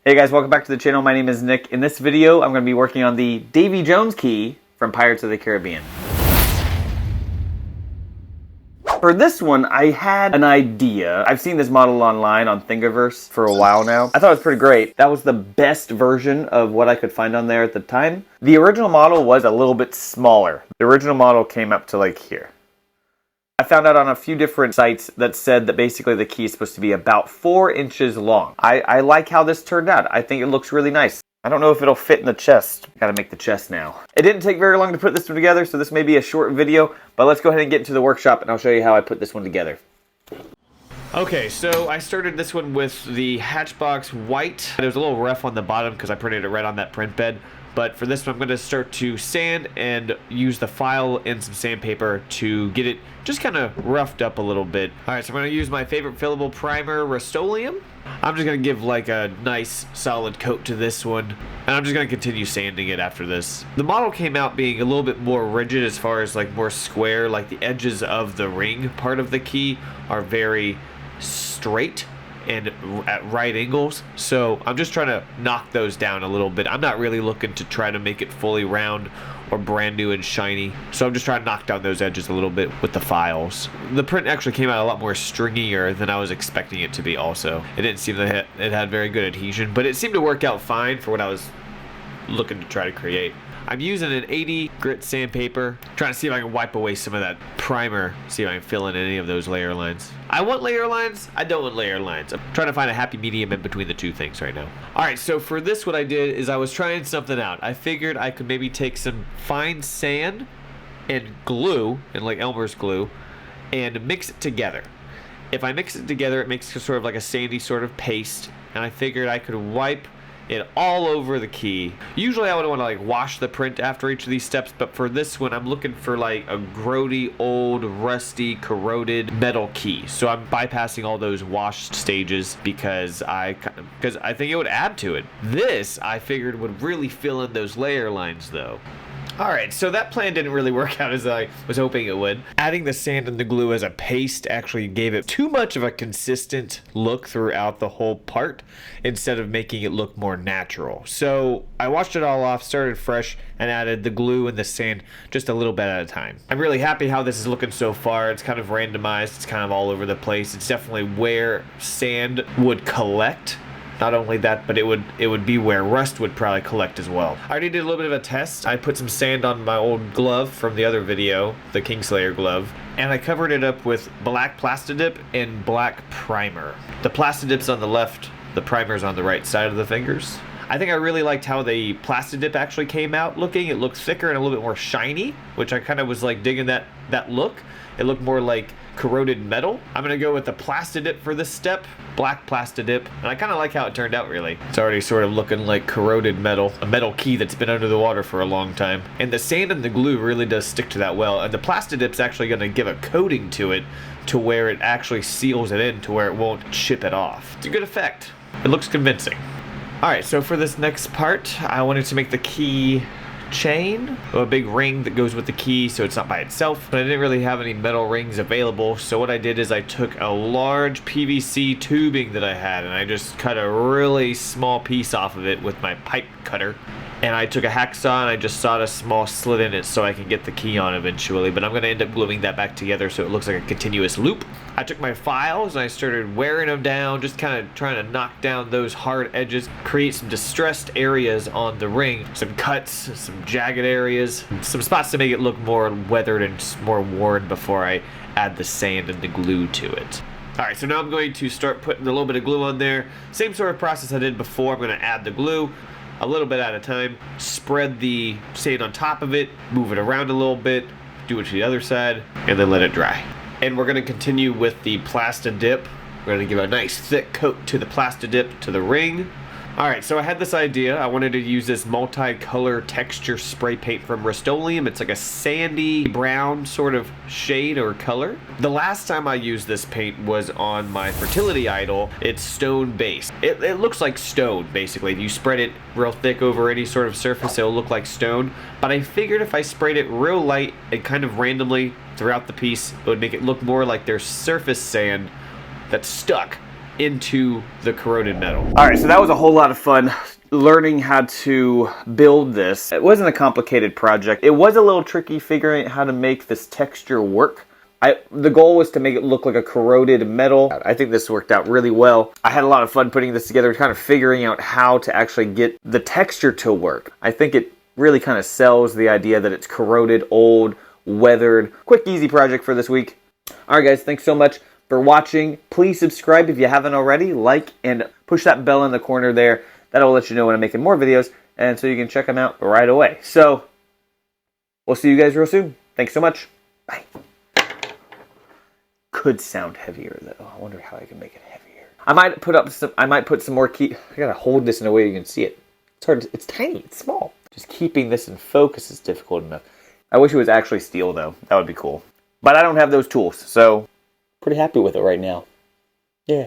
Hey guys, welcome back to the channel. My name is Nick. In this video, I'm going to be working on the Davy Jones key from Pirates of the Caribbean. For this one, I had an idea. I've seen this model online on Thingiverse for a while now. I thought it was pretty great. That was the best version of what I could find on there at the time. The original model was a little bit smaller. The original model came up to like here. I found out on a few different sites that said that basically the key is supposed to be about 4 inches long. I like how this turned out. I think it looks really nice. I don't know if it'll fit in the chest. Gotta make the chest now. It didn't take very long to put this one together, so this may be a short video, but let's go ahead and get into the workshop and I'll show you how I put this one together. Okay, so I started this one with the Hatchbox white. It was a little rough on the bottom because I printed it right on that print bed. But for this one, I'm going to start to sand and use the file and some sandpaper to get it just kind of roughed up a little bit. Alright, so I'm going to use my favorite fillable primer, Rust-Oleum. I'm just going to give like a nice solid coat to this one. And I'm just going to continue sanding it after this. The model came out being a little bit more rigid as far as like more square. Like the edges of the ring part of the key are very straight and at right angles, so I'm just trying to knock those down a little bit. I'm not really looking to try to make it fully round or brand new and shiny, so I'm just trying to knock down those edges a little bit with the files. The print actually came out a lot more stringier than I was expecting it to be also. It didn't seem that it had very good adhesion, but it seemed to work out fine for what I was looking to try to create. I'm using an 80 grit sandpaper, trying to see if I can wipe away some of that primer, see if I can fill in any of those layer lines. I want layer lines, I don't want layer lines. I'm trying to find a happy medium in between the two things right now. Alright, so for this what I did is I was trying something out. I figured I could maybe take some fine sand and glue, and like Elmer's glue, and mix it together. If I mix it together, it makes sort of like a sandy sort of paste, and I figured I could wipe it all over the key. Usually I would want to like wash the print after each of these steps, but for this one I'm looking for like a grody, old, rusty, corroded metal key. So I'm bypassing all those wash stages because I think it would add to it. This I figured would really fill in those layer lines though. Alright, so that plan didn't really work out as I was hoping it would. Adding the sand and the glue as a paste actually gave it too much of a consistent look throughout the whole part instead of making it look more natural. So I washed it all off, started fresh, and added the glue and the sand just a little bit at a time. I'm really happy how this is looking so far. It's kind of randomized, it's kind of all over the place. It's definitely where sand would collect. Not only that, but it would be where rust would probably collect as well. I already did a little bit of a test. I put some sand on my old glove from the other video, the Kingslayer glove, and I covered it up with black Plastidip and black primer. The Plastidip's on the left, the primer's on the right side of the fingers. I think I really liked how the Plastidip actually came out looking. It looked thicker and a little bit more shiny, which I kind of was like digging that look. It looked more like corroded metal. I'm gonna go with the Plastidip for this step, black Plastidip, and I kind of like how it turned out really. It's already sort of looking like corroded metal, a metal key that's been under the water for a long time. And the sand and the glue really does stick to that well, and the Plastidip's actually gonna give a coating to it to where it actually seals it in to where it won't chip it off. It's a good effect. It looks convincing. Alright, so for this next part, I wanted to make the key chain, a big ring that goes with the key so it's not by itself, but I didn't really have any metal rings available, so what I did is I took a large PVC tubing that I had and I just cut a really small piece off of it with my pipe cutter, and I took a hacksaw and I just sawed a small slit in it so I can get the key on eventually, but I'm going to end up gluing that back together so it looks like a continuous loop. I took my files and I started wearing them down, just kind of trying to knock down those hard edges, create some distressed areas on the ring, some cuts, some jagged areas, some spots to make it look more weathered and more worn before I add the sand and the glue to it. Alright, so now I'm going to start putting a little bit of glue on there. Same sort of process I did before. I'm going to add the glue a little bit at a time, spread the sand on top of it, move it around a little bit, do it to the other side, and then let it dry. And we're going to continue with the Plastidip. We're going to give a nice thick coat to the Plastidip to the ring. Alright, so I had this idea. I wanted to use this multi-color texture spray paint from Rust-Oleum. It's like a sandy brown sort of shade or color. The last time I used this paint was on my fertility idol. It's stone based. It looks like stone, basically. If you spread it real thick over any sort of surface, it'll look like stone. But I figured if I sprayed it real light and kind of randomly throughout the piece, it would make it look more like there's surface sand that's stuck into the corroded metal. All right, so that was a whole lot of fun learning how to build this. It wasn't a complicated project. It was a little tricky figuring out how to make this texture work. The goal was to make it look like a corroded metal. I think this worked out really well. I had a lot of fun putting this together, kind of figuring out how to actually get the texture to work. I think it really kind of sells the idea that it's corroded, old, weathered. Quick, easy project for this week. All right, guys, thanks so much for watching. Please subscribe if you haven't already. Like and push that bell in the corner there. That'll let you know when I'm making more videos, and so you can check them out right away. So, we'll see you guys real soon. Thanks so much. Bye. Could sound heavier though. I wonder how I can make it heavier. I might put some more key. I gotta hold this in a way you can see it. It's hard. It's tiny. It's small. Just keeping this in focus is difficult enough. I wish it was actually steel though. That would be cool. But I don't have those tools, so pretty happy with it right now. Yeah.